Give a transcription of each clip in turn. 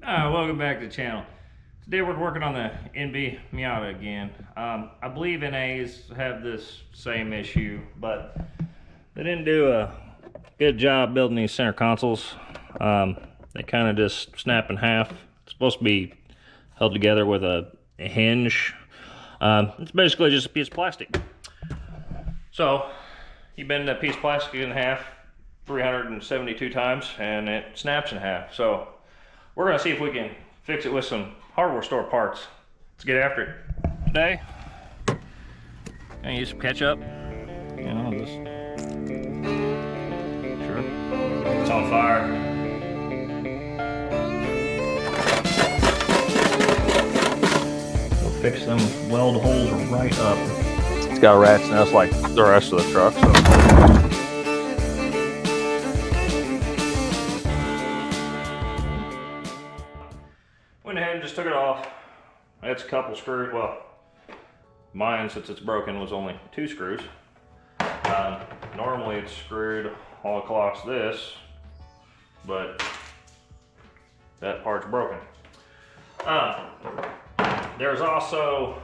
Welcome back to the channel. Today we're working on the NB Miata again. I believe NAs have this same issue, but they didn't do a good job building these center consoles. They kind of just snap in half. It's supposed to be held together with a hinge. It's basically just a piece of plastic. So you bend that piece of plastic in half 372 times and it snaps in half. So we're gonna see if we can fix it with some hardware store parts. Let's get after it. Today, gonna use some ketchup. You know, just sure it's on fire. We'll fix them weld holes right up. It's got a rat's nest like the rest of the truck, so. Went ahead and just took it off. It's a couple screws. Well, mine, since it's broken, was only 2 screws. Normally it's screwed all across this, but that part's broken. There's also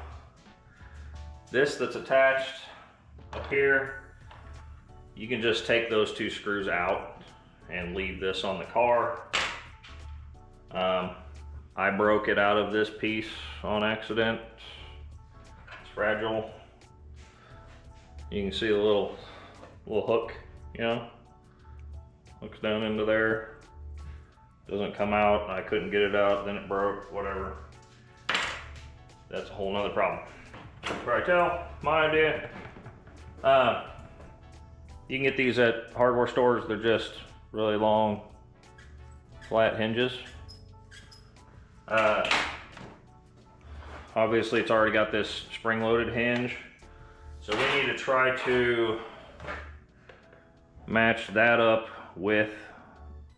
this that's attached up here. You can just take those 2 screws out and leave this on the car. I broke it out of this piece on accident. It's fragile. You can see a little hook, you know, hooks down into there. Doesn't come out. I couldn't get it out, then it broke, whatever. That's a whole nother problem. Probably tell, my idea. You can get these at hardware stores. They're just really long, flat hinges. Obviously it's already got this spring-loaded hinge, so we need to try to match that up with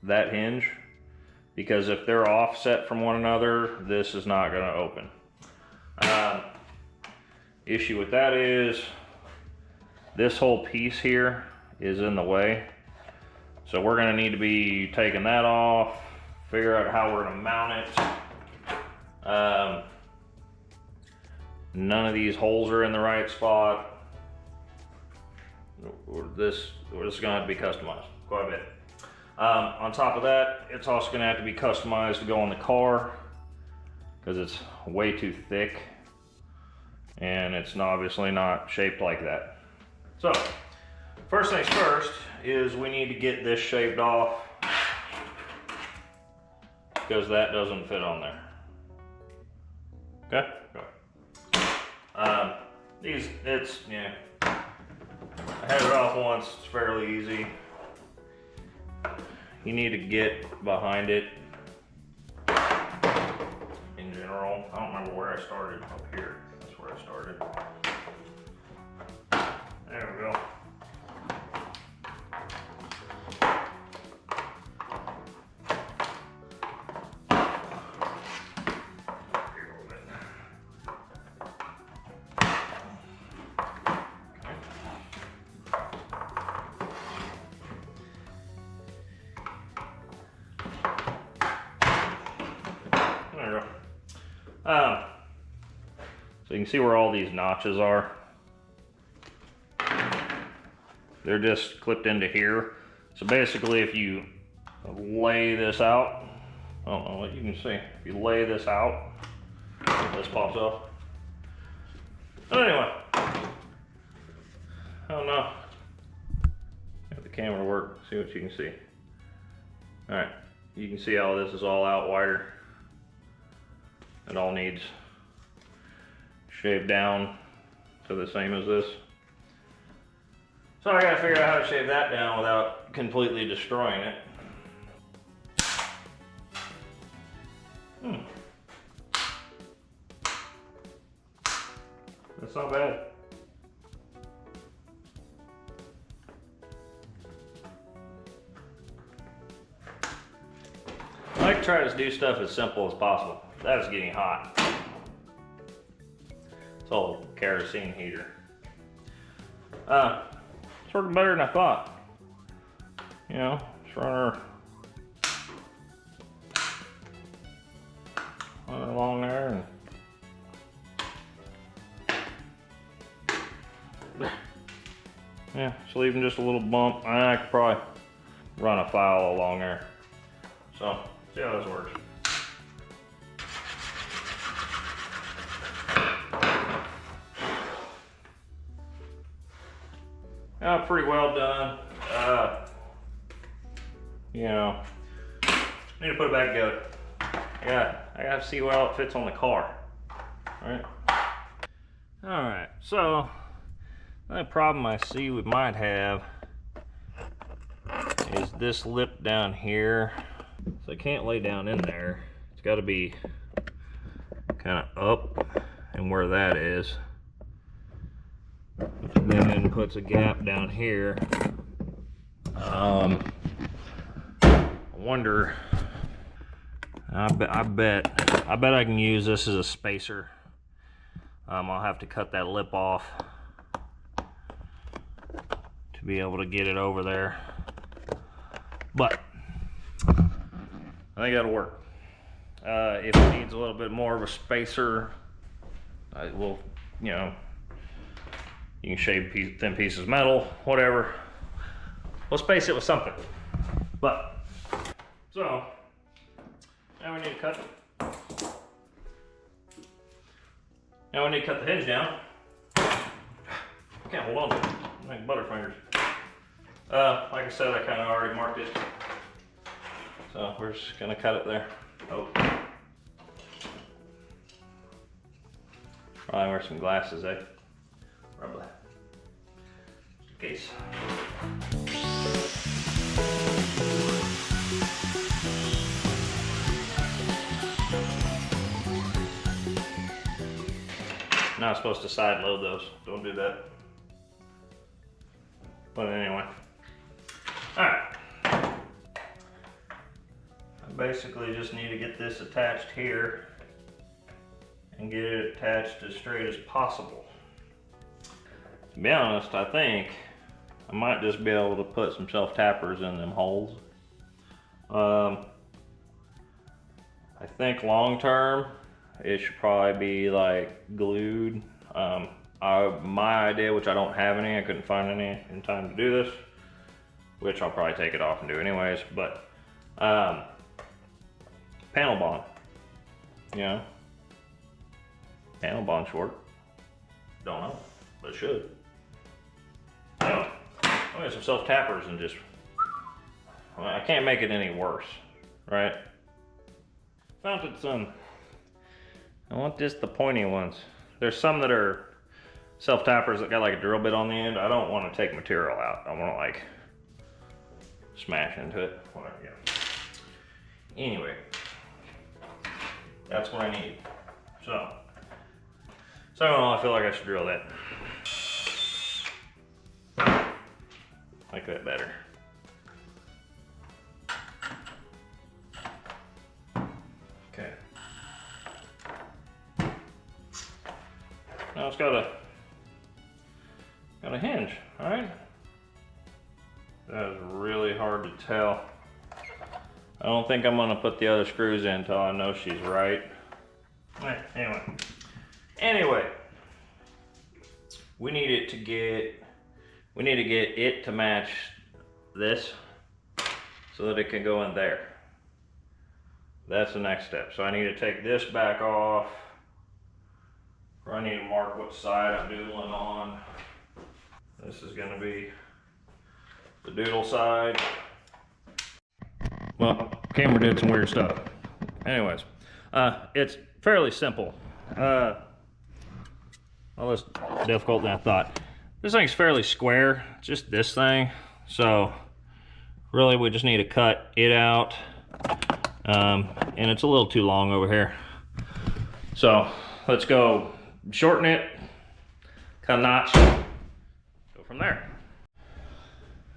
that hinge, because if they're offset from one another, this is not going to open. Issue with that is this whole piece here is in the way, so we're going to need to be taking that off, figure out how we're going to mount it. None of these holes are in the right spot. This is going to have to be customized quite a bit. On top of that, it's also going to have to be customized to go on the car, because it's way too thick and it's obviously not shaped like that. So first things first is we need to get this shaved off, because that doesn't fit on there. Okay? Go. Yeah. I had it off once, it's fairly easy. You need to get behind it in general. I don't remember where I started. Up here, that's where I started. There we go. So you can see where all these notches are. They're just clipped into here. So basically if you lay this out, I don't know what you can see. If you lay this out, this pops off. But anyway, I don't know. Have the camera work, see what you can see. All right, you can see how this is all out wider. It all needs shaved down to the same as this. So I gotta figure out how to shave that down without completely destroying it. That's not bad. I like to try to do stuff as simple as possible. That is getting hot. It's all kerosene heater. Sort of better than I thought. You know, just run our along there. And yeah, just leaving just a little bump. I could probably run a file along there. So, see how this works. Pretty well done. You know, need to put it back together. I gotta see how it fits on the car. All right, so the only problem I see we might have is this lip down here. So I can't lay down in there. It's got to be kind of up and where that is. Which then puts a gap down here. I wonder. I bet I can use this as a spacer. I'll have to cut that lip off to be able to get it over there. But I think that'll work. If it needs a little bit more of a spacer, I will, you know, you can shave thin pieces of metal, whatever. We'll space it with something. But, so, now we need to cut. Now we need to cut the hinge down. Can't hold on to it. I'm like butterfingers. Like I said, I kind of already marked it. So we're just gonna cut it there. Oh. Probably wear some glasses, eh? Probably. Just in case. Not supposed to side load those. Don't do that. But anyway. Alright. I basically just need to get this attached here and get it attached as straight as possible. To be honest, I think I might just be able to put some self-tappers in them holes. I think long term it should probably be like glued. My idea, which I don't have any, I couldn't find any in time to do this, which I'll probably take it off and do anyways, but panel bond, you know, panel bond short, don't know, but it should. You know, I'll get some self-tappers and just, I can't make it any worse, right? Found some, I want just the pointy ones. There's some that are self-tappers that got like a drill bit on the end. I don't want to take material out. I want to like smash into it, whatever, yeah. Anyway, that's what I need. So, second one, I feel like I should drill that. Like that better. Okay. Now it's got a hinge, all right? That is really hard to tell. I don't think I'm gonna put the other screws in until I know she's right. Anyway, we need to get it to match this so that it can go in there. That's the next step. So I need to take this back off, or I need to mark what side I'm doodling on. This is gonna be the doodle side. Well, camera did some weird stuff. Anyways, it's fairly simple. Well, less difficult than I thought. This thing's fairly square, just this thing. So really we just need to cut it out. And it's a little too long over here. So let's go shorten it, cut a notch, go from there.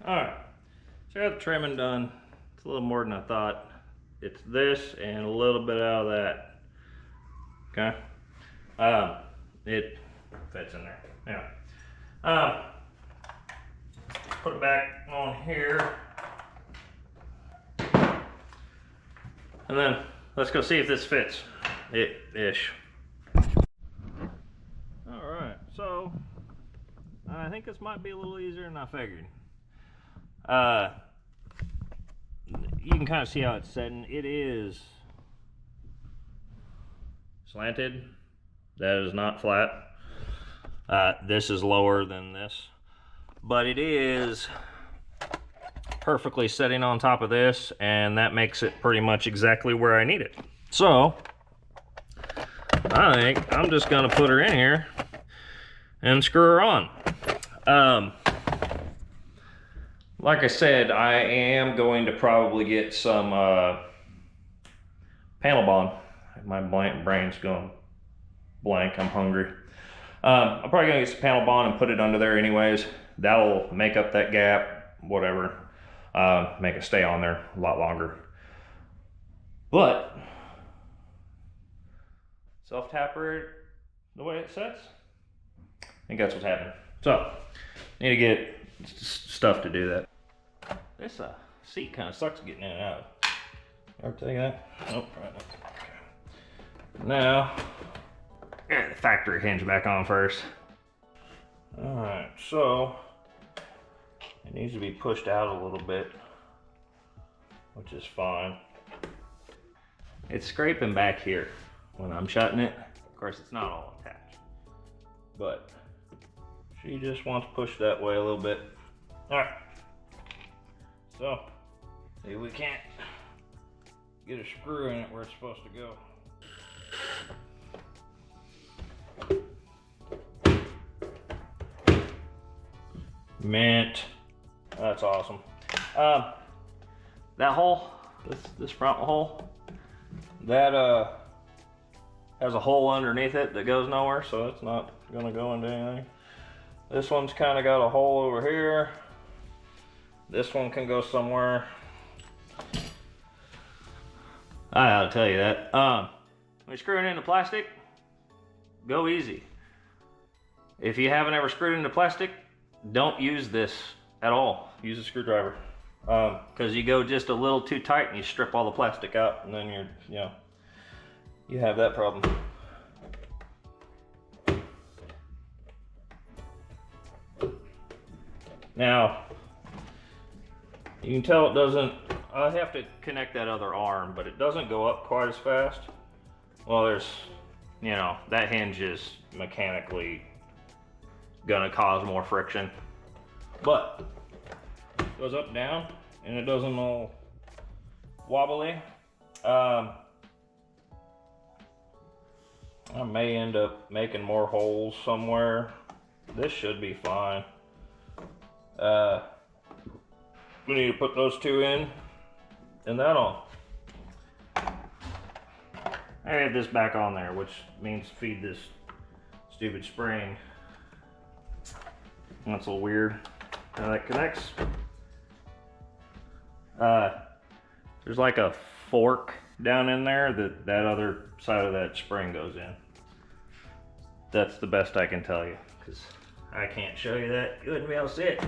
All right, so I got the trimming done. It's a little more than I thought. It's this and a little bit out of that, okay? It fits in there, yeah. Put it back on here. And then let's go see if this fits. ish. All right, so I think this might be a little easier than I figured. You can kind of see how it's setting. It is slanted. That is not flat. This is lower than this, but it is perfectly sitting on top of this, and that makes it pretty much exactly where I need it. So I think I'm just gonna put her in here and screw her on. Like I said, I am going to probably get some panel bond. My brain's going blank, I'm hungry. I'm probably gonna get some panel bond and put it under there anyways. That'll make up that gap, whatever. Make it stay on there a lot longer. But self-tapper the way it sets, I think that's what's happening. So, need to get stuff to do that. This seat kind of sucks getting in and out. Ever tell you that? Nope, right now. Okay. Now, get the factory hinge back on first. Alright, so it needs to be pushed out a little bit, which is fine. It's scraping back here when I'm shutting it. Of course, it's not all attached, but she just wants pushed that way a little bit. Alright, so see if we can't get a screw in it where it's supposed to go. Mint. That's awesome. That hole, this front hole, that has a hole underneath it that goes nowhere, so it's not gonna go into anything. This one's kind of got a hole over here. This one can go somewhere. I gotta tell you that. When you're screwing into plastic, go easy. If you haven't ever screwed into plastic, don't use this at all. Use a screwdriver. Because you go just a little too tight and you strip all the plastic out, and then you have that problem. Now, you can tell it doesn't, I have to connect that other arm, but it doesn't go up quite as fast. Well, there's, that hinge is mechanically gonna cause more friction. But it goes up and down, and it doesn't all wobbly. I may end up making more holes somewhere. This should be fine. We need to put those two in, and that on. I have this back on there, which means feed this stupid spring. That's a little weird. How that connects. There's like a fork down in there that other side of that spring goes in. That's the best I can tell you, because I can't show you that. You wouldn't be able to see it.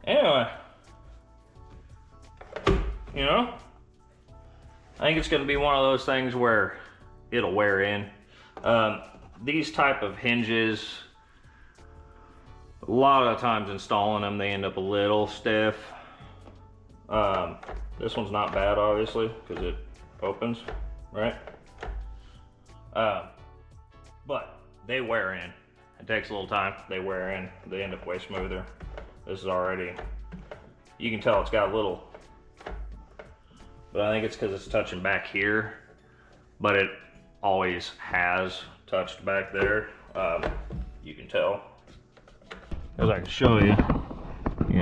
Anyway, I think it's going to be one of those things where it'll wear in. These type of hinges, a lot of times installing them, they end up a little stiff. This one's not bad, obviously, because it opens, right? But they wear in. It takes a little time. They wear in. They end up way smoother. This is already, you can tell it's got a little, but I think it's because it's touching back here, but it always has touched back there. You can tell. As I can show you,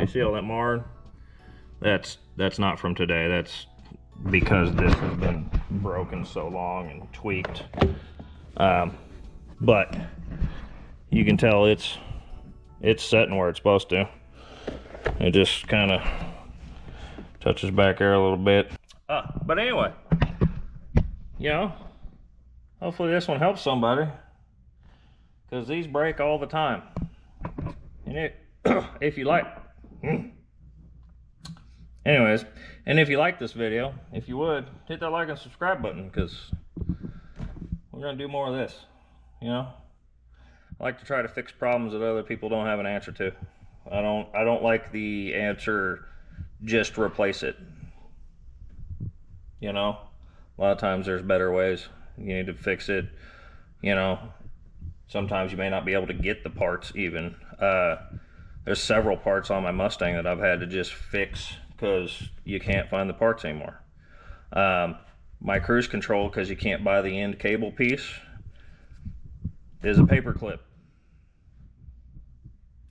see all that marred? That's not from today. That's because this has been broken so long and tweaked. But you can tell it's setting where it's supposed to. It just kind of touches back there a little bit. But anyway, hopefully this one helps somebody, because these break all the time. And if you like, anyways, and if you like this video, if you would, hit that like and subscribe button, because we're gonna do more of this, you know? I like to try to fix problems that other people don't have an answer to. I don't like the answer, just replace it. You know? A lot of times there's better ways. You need to fix it, you know? Sometimes you may not be able to get the parts even. There's several parts on my Mustang that I've had to just fix because you can't find the parts anymore. My cruise control, because you can't buy the end cable piece, is a paper clip.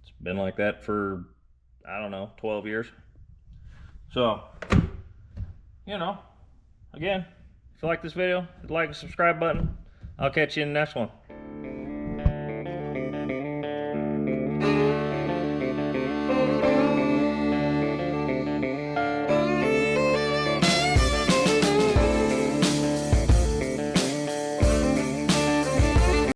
It's been like that for, I don't know, 12 years. So, you know, again, if you like this video, hit the like and subscribe button. I'll catch you in the next one.